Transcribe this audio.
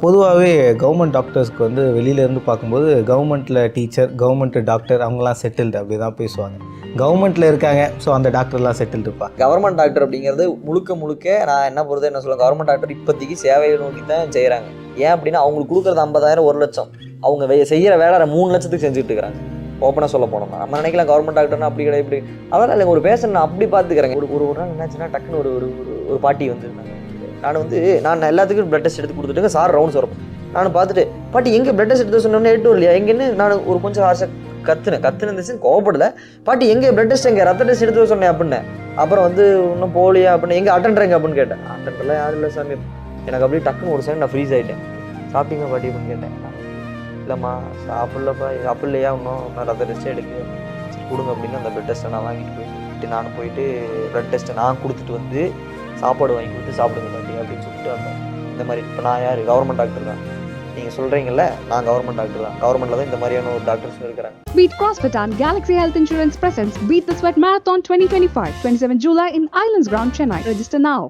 பொதுவாகவே கவர்மெண்ட் டாக்டர்ஸ்க்கு வந்து வெளியிலேருந்து பார்க்கும்போது கவர்மெண்ட்டில் டீச்சர், கவர்மெண்ட் டாக்டர் அவங்களாம் செட்டில்டு அப்படி தான் பேசுவாங்க. கவர்மெண்ட்டில் இருக்காங்க, ஸோ அந்த டாக்டர்லாம் செட்டில்டு இருப்பா. கவர்மெண்ட் டாக்டர் அப்படிங்கிறது முழுக்க நான் என்ன பொறுத்த என்ன சொல்லுவேன், கவர்மெண்ட் டாக்டர் இப்போதைக்கு சேவையை நோக்கி தான் செய்கிறாங்க. ஏன் அப்படின்னா அவங்களுக்கு கொடுக்குறது 50,000 1 லட்சம், அவங்க செய்கிற வேலை 3 லட்சத்துக்கு செஞ்சுட்டு இருக்கிறாங்க. ஓப்பனாக சொல்ல போனோம்னா நம்ம நினைக்கலாம் கவர்மெண்ட் டாக்டர்னா அப்படி கிடையாது இப்படி. அதெல்லாம் இல்லை, ஒரு பேஷண்ட் நான் அப்படி பார்த்துக்கிறேங்க. ஒரு நாள் என்னாச்சுன்னா டக்குன்னு ஒரு பாட்டி வந்துருந்தாங்க. நான் எல்லாத்துக்கும் பிளட் டெஸ்ட் எடுத்து கொடுத்துட்டுங்க. சார் ரவுண்ட்ஸ் வரப்போ நான் பார்த்துட்டு, பாட்டி எங்கே பிளட் டெஸ்ட் எடுத்து சொன்னோன்னே எட்டு இல்லையா எங்கன்னு நான் ஒரு கொஞ்சம் ஆசை கத்துனேன் கோவப்படல. பாட்டி எங்கே பிளட் டெஸ்ட் எங்கே ரத்த டெஸ்ட் எடுத்து சொன்னேன் அப்படின்னு. அப்புறம் இன்னும் போலியா அப்படின்னு, எங்கே அட்டெண்டருங்க அப்படின்னு கேட்டேன். அட்டெண்டர்லாம் யாரும் இல்லை சாமி. எனக்கு அப்படியே டக்குன்னு ஒரு சைடு நான் ஃப்ரீஸ் ஆகிட்டேன். சாப்பிட்டீங்க பாட்டி அப்படின்னு கேட்டேன். இல்லைம்மா சாப்பிட்லையா இன்னும் ரத்த டெஸ்ட்டே எடுக்க கொடுங்க அப்படின்னு அந்த பிளட் டெஸ்ட்டை நான் வாங்கிட்டு போயிட்டு பிளட் டெஸ்ட்டை நான் கொடுத்துட்டு வந்து சாப்பாடு வாங்கி கொடுத்து சாப்பிடுங்க பாட்டி அப்படின்னு சொல்லிட்டு வந்தேன். இந்த மாதிரி இப்போ நான் யார், கவர்மெண்ட் டாக்டர் தான். நீங்கள் சொல்கிறீங்கல்ல, நான் கவர்மெண்ட் டாக்டர் தான். கவர்மெண்ட்டில் தான் இந்த மாதிரியான ஒரு டாக்டர்ஸ் இருக்கிறாங்க. Beat CrossFit and Galaxy Health Insurance presents Beat the Sweat Marathon 2025, 27 July in Islands Ground, Chennai. Register now.